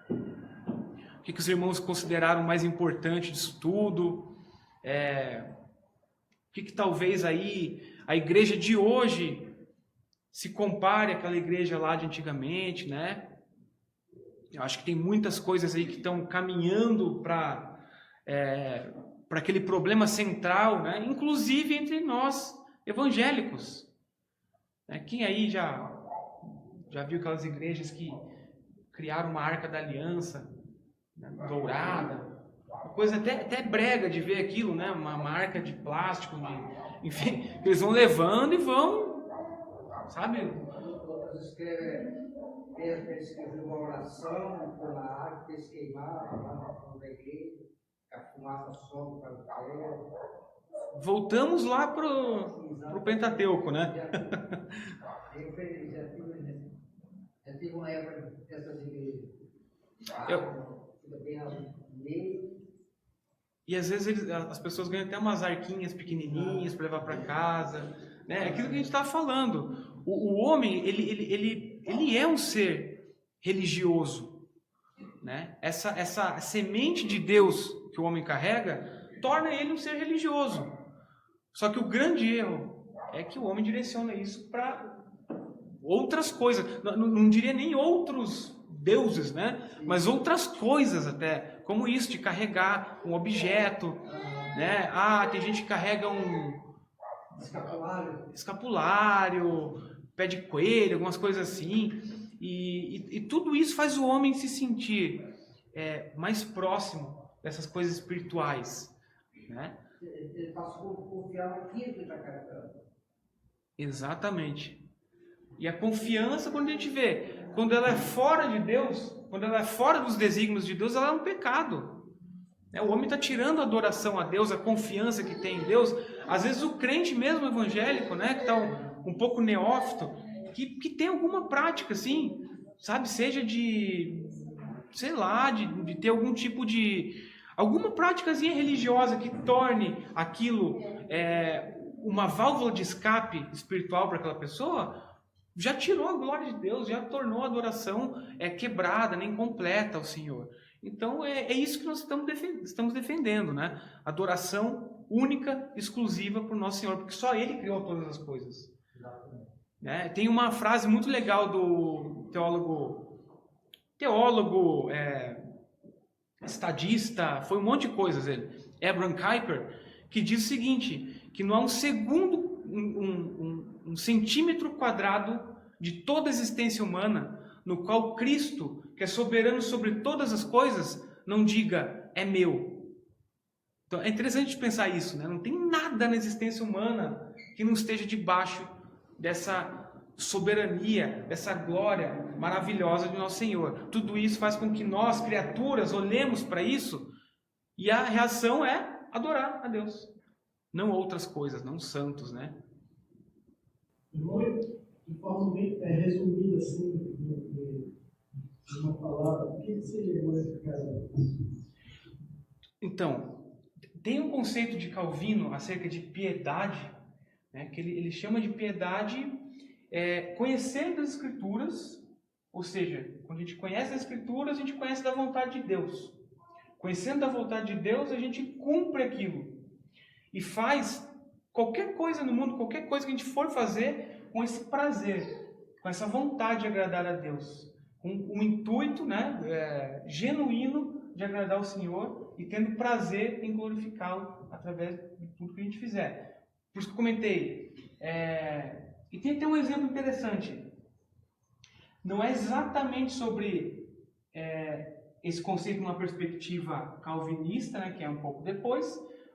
O que os irmãos consideraram mais importante disso tudo? O que talvez aí a igreja de hoje se compare àquela igreja lá de antigamente, né? Eu acho que tem muitas coisas aí que estão caminhando para aquele problema central, né? Inclusive entre nós evangélicos. Quem aí já viu aquelas igrejas que criaram uma arca da aliança, né, dourada? Uma coisa até brega de ver aquilo, né? Uma arca de plástico, enfim, eles vão levando e vão, sabe? Outros escrevem uma oração pela arca, eles queimavam lá na frente da igreja, a fumaça sobe para o céu. Voltamos lá pro Pentateuco, né? Já tive uma época dessas igrejas. E às vezes as pessoas ganham até umas arquinhas pequenininhas para levar para casa, né? É aquilo que a gente estava falando. O homem, ele é um ser religioso, né? Essa semente de Deus que o homem carrega torna ele um ser religioso. Só que o grande erro é que o homem direciona isso para outras coisas. Não diria nem outros deuses, né? Mas outras coisas até, como isso de carregar um objeto, né? Tem gente que carrega um escapulário, pé de coelho, algumas coisas assim. E tudo isso faz o homem se sentir mais próximo dessas coisas espirituais, né? Ele passa a confiar naquilo que ele está carregando. Exatamente. E a confiança, quando a gente vê, quando ela é fora de Deus, quando ela é fora dos desígnios de Deus, ela é um pecado. O homem está tirando a adoração a Deus, a confiança que tem em Deus. Às vezes o crente mesmo evangélico, né, que está um pouco neófito, que tem alguma prática, assim, sabe, seja de, sei lá, de ter algum tipo de... alguma práticazinha religiosa que torne aquilo uma válvula de escape espiritual para aquela pessoa, já tirou a glória de Deus, já tornou a adoração quebrada, nem completa ao Senhor. Então é isso que nós estamos defendendo, né? Adoração única, exclusiva para o nosso Senhor, porque só Ele criou todas as coisas. Né? Tem uma frase muito legal do teólogo, estadista, foi um monte de coisas ele, Abraham Kuyper, que diz o seguinte, que não há um segundo, um centímetro quadrado de toda a existência humana no qual Cristo, que é soberano sobre todas as coisas, não diga, é meu. Então é interessante pensar isso, né? Não tem nada na existência humana que não esteja debaixo dessa soberania, dessa glória maravilhosa de nosso Senhor. Tudo isso faz com que nós, criaturas, olhemos para isso e a reação é adorar a Deus. Não outras coisas, não santos, né? De forma bem resumida, assim, uma palavra, o que seria glorificar a Deus? Então, tem um conceito de Calvino acerca de piedade, né, que ele chama de piedade conhecendo as Escrituras, ou seja, quando a gente conhece as Escrituras, a gente conhece da vontade de Deus. Conhecendo a vontade de Deus, a gente cumpre aquilo e faz qualquer coisa no mundo, qualquer coisa que a gente for fazer com esse prazer, com essa vontade de agradar a Deus, com o intuito, né, genuíno de agradar ao Senhor e tendo prazer em glorificá-lo através de tudo que a gente fizer. Por isso que eu comentei. E tem até um exemplo interessante. Não é exatamente sobre esse conceito numa perspectiva calvinista, né, que é um pouco depois,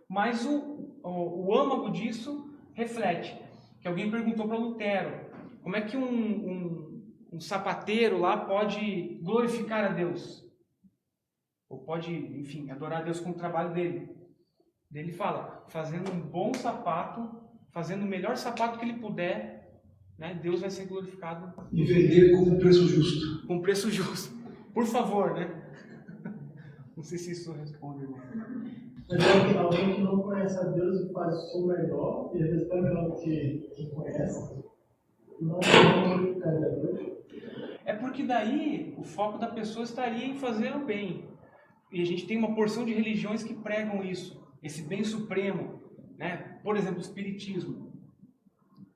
mas o âmago disso reflete. Que alguém perguntou para Lutero, como é que um sapateiro lá pode glorificar a Deus? Ou pode, enfim, adorar a Deus com o trabalho dele. Ele fala, fazendo um bom sapato, fazendo o melhor sapato que ele puder, né, Deus vai ser glorificado. E vender com um preço justo. Com preço justo. Por favor, né? Não sei se isso responde. Mas alguém que não conhece a Deus e faz o melhor, e às vezes é melhor do que quem conhece, não vai glorificar a Deus. É porque daí o foco da pessoa estaria em fazer o bem. E a gente tem uma porção de religiões que pregam isso, esse bem supremo, né? Por exemplo, o espiritismo.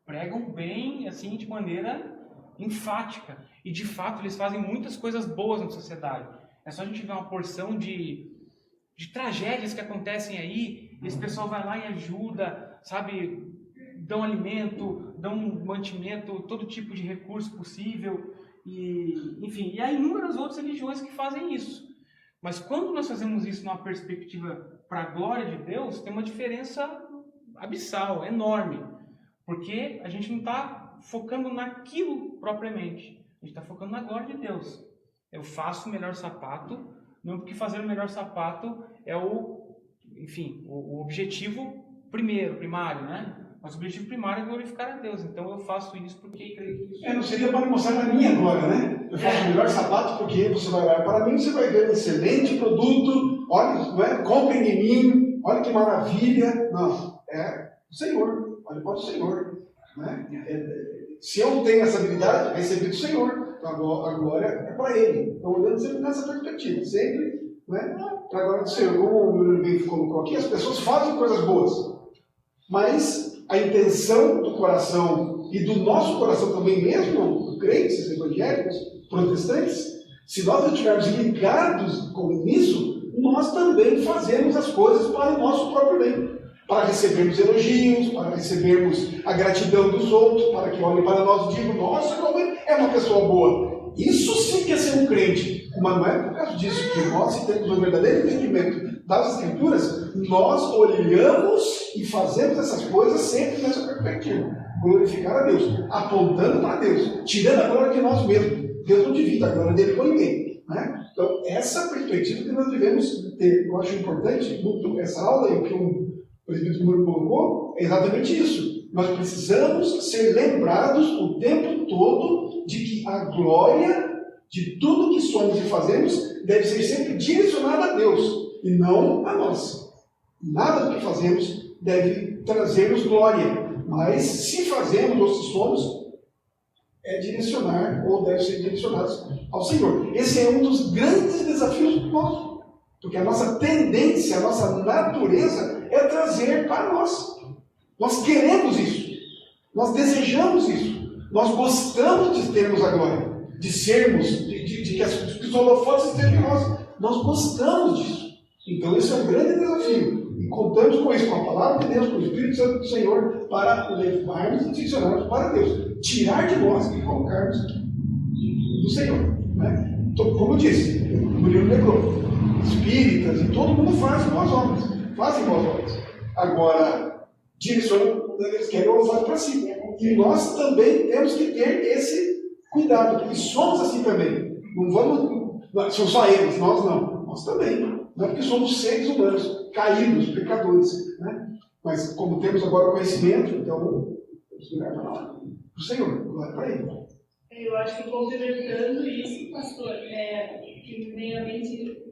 Pregam bem, assim, de maneira enfática. E, de fato, eles fazem muitas coisas boas na sociedade. É só a gente ver uma porção de tragédias que acontecem aí, e esse pessoal vai lá e ajuda, sabe? Dão alimento, dão mantimento, todo tipo de recurso possível. E, enfim, e há inúmeras outras religiões que fazem isso. Mas quando nós fazemos isso numa perspectiva para a glória de Deus, tem uma diferença abissal, enorme. Porque a gente não está focando naquilo propriamente. A gente está focando na glória de Deus. Eu faço o melhor sapato, não porque fazer o melhor sapato é o objetivo primário, né? Mas o objetivo primário é glorificar a Deus. Então eu faço isso porque creio que isso... Não seria para mostrar na minha glória, né? Eu faço o melhor sapato porque você vai olhar para mim, você vai ver um excelente produto, olha, não é? Comprem de mim, olha que maravilha. Não, é o Senhor, olha para o Senhor. Né? Se eu tenho essa habilidade, recebi do Senhor. Então a glória é para Ele. Então olhando sempre nessa perspectiva, sempre, né? Para a glória do Senhor. Como o meu bem colocou aqui, as pessoas fazem coisas boas, mas a intenção do coração e do nosso coração também mesmo, crentes, evangélicos, protestantes, se nós não estivermos ligados com isso, nós também fazemos as coisas para o nosso próprio bem. Para recebermos elogios, para recebermos a gratidão dos outros, para que olhem para nós e digam, nossa, como é uma pessoa boa. Isso sim que é ser um crente. Mas não é por causa disso que nós, se temos um verdadeiro entendimento das Escrituras, nós olhamos e fazemos essas coisas sempre nessa perspectiva. Glorificar a Deus, apontando para Deus, tirando a glória de nós mesmos. Deus não divide a glória dele com ninguém. Né? Então, essa perspectiva que nós devemos ter. Eu acho importante, muito essa aula, e o que o presbítero Muro colocou, é exatamente isso. Nós precisamos ser lembrados o tempo todo de que a glória de tudo que somos e fazemos deve ser sempre direcionada a Deus e não a nós. Nada do que fazemos deve trazer-nos glória, mas se fazemos ou se somos, é direcionar ou deve ser direcionados ao Senhor. Esse é um dos grandes desafios nossos, porque a nossa tendência, a nossa natureza é trazer para nós. Nós queremos isso, nós desejamos isso, nós gostamos de termos a glória, de sermos, que os holofotes estejam em nós. Nós gostamos disso. Então esse é um grande desafio. E contamos com isso, com a palavra de Deus, com o Espírito Santo do Senhor, para levarmos e direcionarmos para Deus. Tirar de nós e colocarmos do Senhor. Né? Então, como eu disse, o Murilo lembrou, espíritas e todo mundo faz boas obras. Fazem boas obras. Agora, direcionam, eles querem o holofote para si. E nós também temos que ter esse cuidado, porque somos assim também. Não vamos, são só eles, nós não. Nós também. Não é porque somos seres humanos, caídos, pecadores. Né? Mas como temos agora conhecimento, então temos que olhar para o Senhor, glória para Ele. Eu acho que complementando isso, pastor, que primeiramente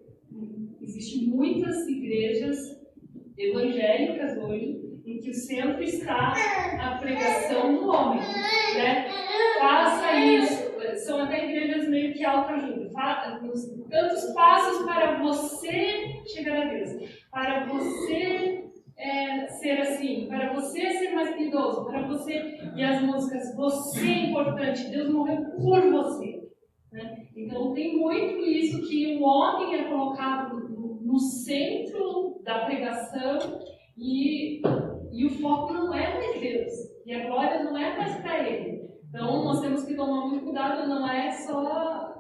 existem muitas igrejas evangélicas hoje em que o centro está a pregação do homem, né? Faça isso. São até igrejas meio que autoajuda. Tantos passos para você chegar a Deus, para você ser assim, para você ser mais piedoso, para você, e as músicas, você é importante, Deus morreu por você. Né? Então tem muito isso que o homem é colocado no centro da pregação e o foco não é mais Deus, e a glória não é mais para Ele. Então nós temos que tomar muito cuidado, não é só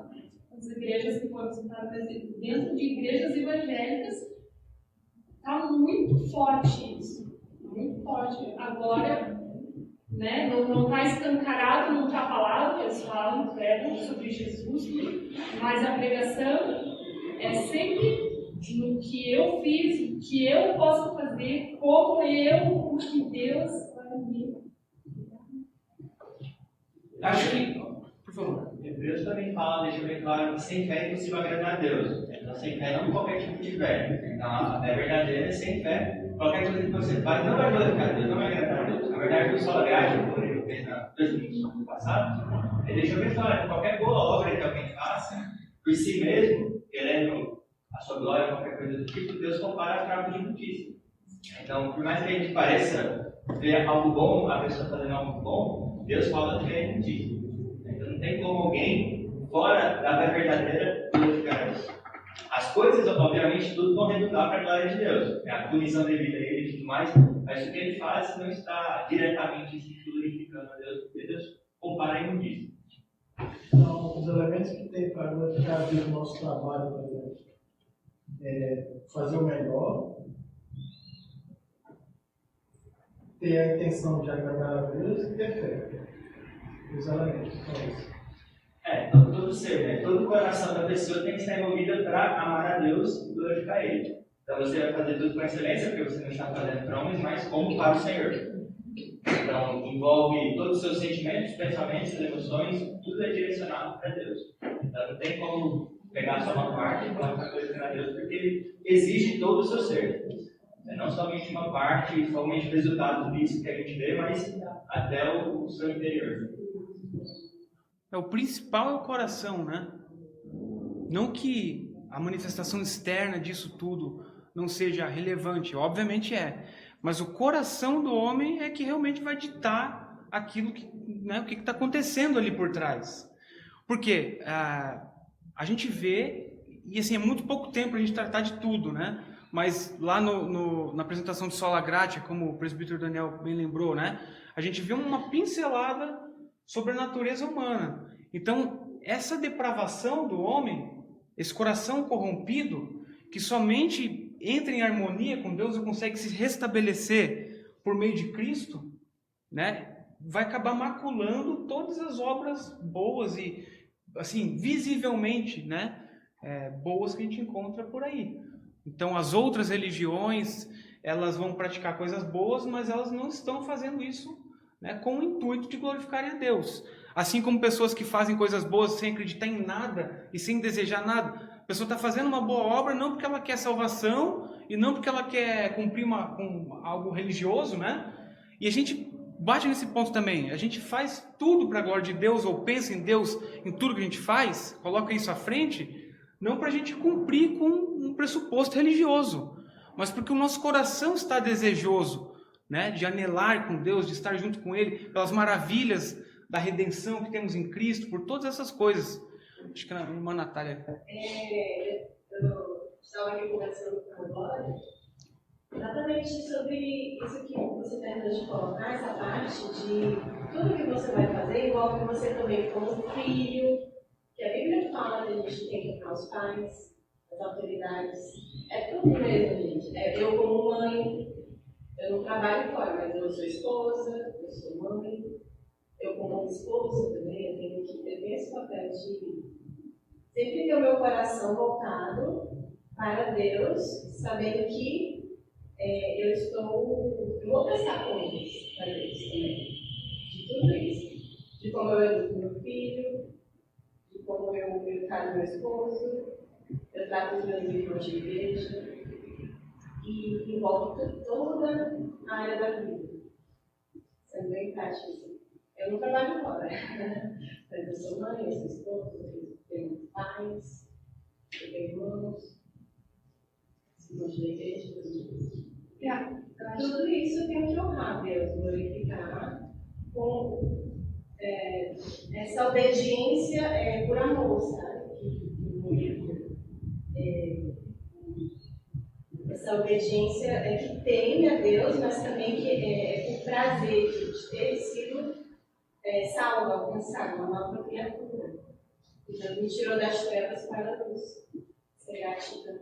as igrejas que foram citadas, mas dentro de igrejas evangélicas está muito forte isso, muito forte. Agora, né, não está escancarado, não está falado, eles falam, pregam sobre Jesus, mas a pregação é sempre no que eu fiz, o que eu posso fazer, como o que Deus vai me. Acho que, por favor. Hebreus também fala, deixa bem claro, que sem fé é impossível agradar a Deus. Então, sem fé não qualquer tipo de fé. Então, a fé verdadeira é sem fé. Qualquer coisa que você faz não vai glorificar a Deus, não vai agradar a Deus. Na verdade, o só agrade, como ele fez na transmissão do passado, ele deixou bem claro que qualquer boa obra que alguém faça, por si mesmo, querendo a sua glória, qualquer coisa do tipo, Deus compara a fraco de notícia. Então, por mais que a gente pareça ver algo bom, a pessoa fazendo algo bom, Deus fala que é notícia. Então, não tem como alguém, fora da fé verdadeira, glorificar Deus. As coisas, obviamente, tudo vão redundar para a glória de Deus. A punição devida a Ele e tudo mais, mas o que Ele faz não está diretamente glorificando a Deus, porque Deus compara a imundícia. Então, os elementos que tem para glorificar a Deus no nosso trabalho, por exemplo, é fazer o melhor, ter a intenção de agradar a Deus e ter fé. Os elementos são isso. Todo ser, né? Todo o coração da pessoa tem que estar envolvido para amar a Deus e glorificar Ele. Então você vai fazer tudo com excelência, porque você não está fazendo para homens, mas como para o Senhor. Então envolve todos os seus sentimentos, pensamentos, emoções, tudo é direcionado para Deus. Então não tem como pegar só uma parte e falar coisa para Deus, porque Ele exige todo o seu ser. Não somente uma parte, somente o resultado disso que a gente vê, mas até o seu interior. O principal é o coração, né? Não que a manifestação externa disso tudo não seja relevante, obviamente é. Mas o coração do homem é que realmente vai ditar aquilo que, né, o que está acontecendo ali por trás. Porque a gente vê, e assim, é muito pouco tempo para a gente tratar de tudo, né? Mas lá na apresentação de Sola Gratia, como o presbítero Daniel bem lembrou, né? A gente vê uma pincelada sobre a natureza humana. Então, essa depravação do homem, esse coração corrompido, que somente entra em harmonia com Deus e consegue se restabelecer por meio de Cristo, né? Vai acabar maculando todas as obras boas e, assim, visivelmente, né? Boas que a gente encontra por aí. Então, as outras religiões, elas vão praticar coisas boas, mas elas não estão fazendo isso, né, com o intuito de glorificarem a Deus. Assim como pessoas que fazem coisas boas sem acreditar em nada e sem desejar nada. A pessoa está fazendo uma boa obra não porque ela quer salvação e não porque ela quer cumprir com algo religioso, né? E a gente bate nesse ponto também. A gente faz tudo para a glória de Deus ou pensa em Deus em tudo que a gente faz, coloca isso à frente, não para a gente cumprir com um pressuposto religioso, mas porque o nosso coração está desejoso, né, de anelar com Deus, de estar junto com Ele, pelas maravilhas da redenção que temos em Cristo, por todas essas coisas. Acho que a irmã Natália... Eu estava aqui conversando com a Glória, exatamente sobre isso que você terminou de colocar, essa parte de tudo que você vai fazer envolve você também como filho, que a Bíblia fala que a gente tem que honrar os pais, as autoridades. É tudo mesmo, gente. Eu como mãe, eu não trabalho fora, mas eu sou esposa, eu sou mãe. Eu como esposa também, eu tenho esse papel de sempre ter o meu coração voltado para Deus, sabendo que eu vou prestar contas para Deus também. De tudo isso. De como eu educo meu filho, como eu trato meu esposo, eu trato os meus irmãos de igreja, e envolve toda a área da vida. Sendo bem prático, assim. Eu não trabalho fora, mas eu sou mãe, eu sou esposa, eu tenho pais, eu tenho irmãos da igreja. Tudo isso eu tenho que honrar Deus, glorificar com essa obediência por amor, sabe? Essa obediência que tem a Deus, mas também que é o prazer de ter sido salvo, alcançado, uma nova criatura. Deus me tirou das trevas para a luz. Ser gratidão.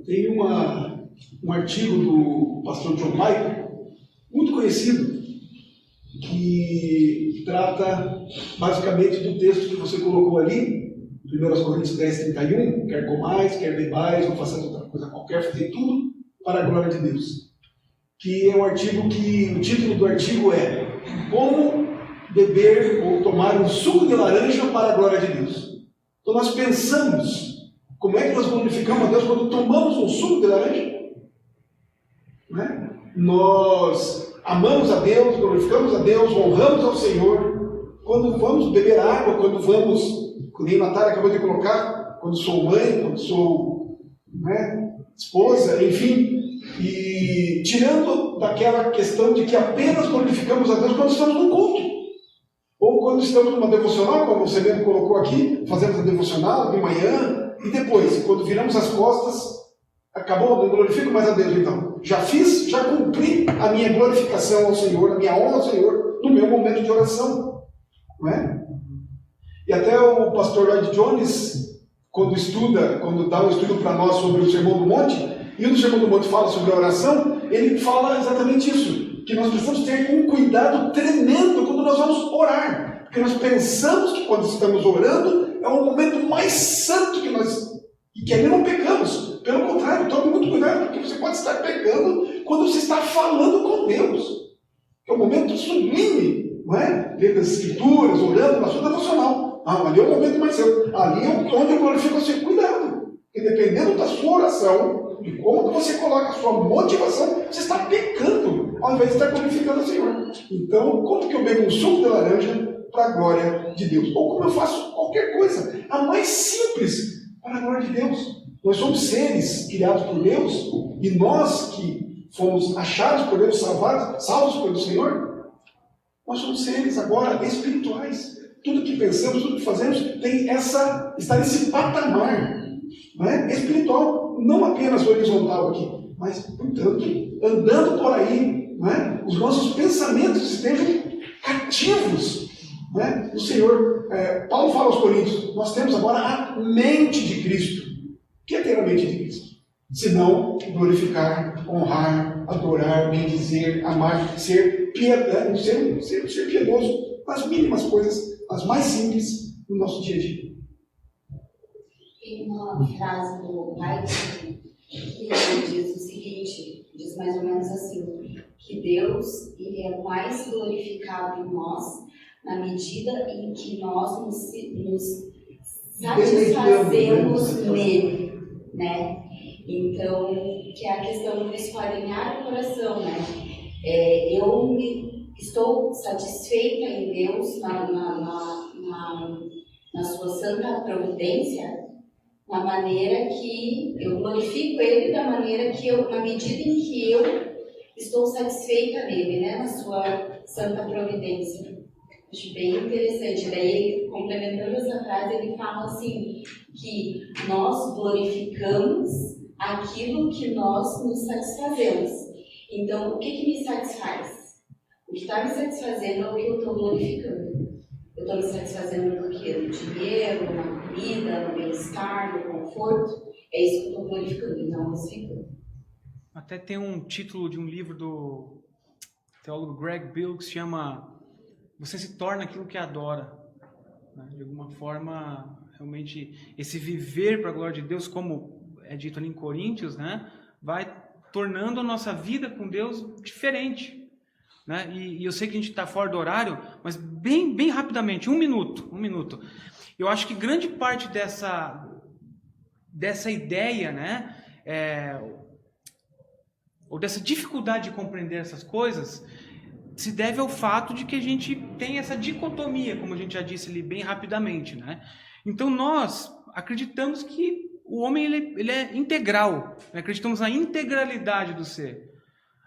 Tem um artigo do pastor John Michael, muito conhecido, que trata basicamente do texto que você colocou ali, 1 Coríntios 10:31, quer comais, quer bebais, ou façais outra coisa qualquer, fazer tudo para a glória de Deus. Que é um artigo que, o título do artigo é Como beber ou tomar um suco de laranja para a glória de Deus. Então nós pensamos, como é que nós glorificamos a Deus quando tomamos um suco de laranja? Né? Nós amamos a Deus, glorificamos a Deus, honramos ao Senhor. Quando vamos beber água, quando vamos, como a Natália acabou de colocar, quando sou mãe, quando sou esposa, enfim, e tirando daquela questão de que apenas glorificamos a Deus quando estamos no culto, ou quando estamos numa devocional, como você mesmo colocou aqui, fazemos a devocional de manhã, e depois, quando viramos as costas, acabou, não glorifico mais a Deus então. Já fiz, já cumpri a minha glorificação ao Senhor, a minha honra ao Senhor, no meu momento de oração. Não é? E até o pastor Lloyd Jones, quando dá um estudo para nós sobre o Sermão do Monte, e o Sermão do Monte fala sobre a oração, ele fala exatamente isso, que nós precisamos ter um cuidado tremendo quando nós vamos orar, porque nós pensamos que quando estamos orando é o momento mais santo que ali não pecamos. Pelo contrário, tome muito cuidado, porque você pode estar pecando quando você está falando com Deus. É um momento sublime, não é? Lendo as escrituras, orando na sua devocional. Ali é o momento mais santo. Ali é onde eu glorifico você. Cuidado, porque dependendo da sua oração, de como que você coloca a sua motivação, você está pecando, ao invés de estar glorificando o Senhor. Então, como que eu bebo um suco de laranja para a glória de Deus? Ou como eu faço qualquer coisa, a mais simples, para a glória de Deus. Nós somos seres criados por Deus, e nós que fomos achados por Deus, salvos pelo Senhor, nós somos seres agora espirituais. Tudo que pensamos, tudo que fazemos está nesse patamar, né? Espiritual, não apenas horizontal aqui, mas, portanto, andando por aí, né? Os nossos pensamentos estejam cativos, né? O Senhor, Paulo fala aos Coríntios, nós temos agora a mente de Cristo. O que é ter a mente de Cristo? Senão glorificar, honrar, adorar, bendizer, amar, ser piedoso nas mínimas coisas, as mais simples do nosso dia a dia. Tem uma frase do White que diz o seguinte, diz mais ou menos assim, que Deus ele é mais glorificado em nós na medida em que nós nos satisfazemos nele, né? Então, que é a questão do esquadrinhar o coração, né? Eu estou satisfeita em Deus na sua santa providência, na maneira que eu glorifico Ele, da maneira que na medida em que eu estou satisfeita nele, né? Na sua santa providência. Acho bem interessante. Daí, complementando essa frase, ele fala assim, que nós glorificamos aquilo que nós nos satisfazemos. Então, o que me satisfaz? O que está me satisfazendo é o que eu estou glorificando. Eu estou me satisfazendo no quê? No dinheiro, na comida, no bem-estar, no conforto. É isso que eu estou glorificando e não glorificando. Até tem um título de um livro do teólogo Greg Bill que se chama Você se torna aquilo que adora. De alguma forma, realmente, esse viver para a glória de Deus, como é dito ali em Coríntios, né, vai tornando a nossa vida com Deus diferente. Né? E eu sei que a gente está fora do horário, mas bem rapidamente, um minuto. Eu acho que grande parte dessa ideia, né, ou dessa dificuldade de compreender essas coisas, se deve ao fato de que a gente tem essa dicotomia, como a gente já disse ali bem rapidamente, né? Então nós acreditamos que o homem ele é integral, né? Acreditamos na integralidade do ser.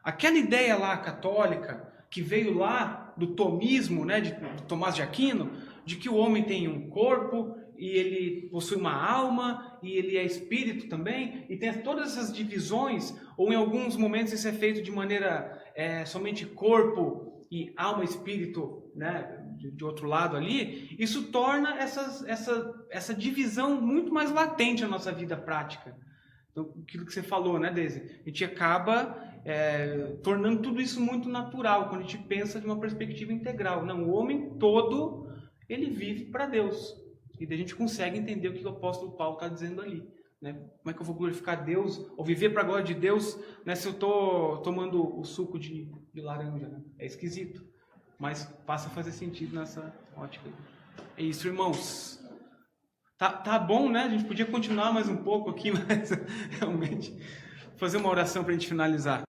Aquela ideia lá católica que veio lá do tomismo, né, de Tomás de Aquino, de que o homem tem um corpo e ele possui uma alma e ele é espírito também, e tem todas essas divisões, ou em alguns momentos isso é feito de maneira somente corpo e alma e espírito, né, de outro lado ali, isso torna essa divisão muito mais latente na nossa vida prática. Então, aquilo que você falou, né, Deise? A gente acaba tornando tudo isso muito natural, quando a gente pensa de uma perspectiva integral. Não, o homem todo, ele vive para Deus. E daí a gente consegue entender o que o apóstolo Paulo está dizendo ali. Né? Como é que eu vou glorificar Deus, ou viver para a glória de Deus, né, se eu estou tomando o suco de laranja? Né? É esquisito, mas passa a fazer sentido nessa ótica. É isso, irmãos. Tá bom, né? A gente podia continuar mais um pouco aqui, mas realmente fazer uma oração para a gente finalizar.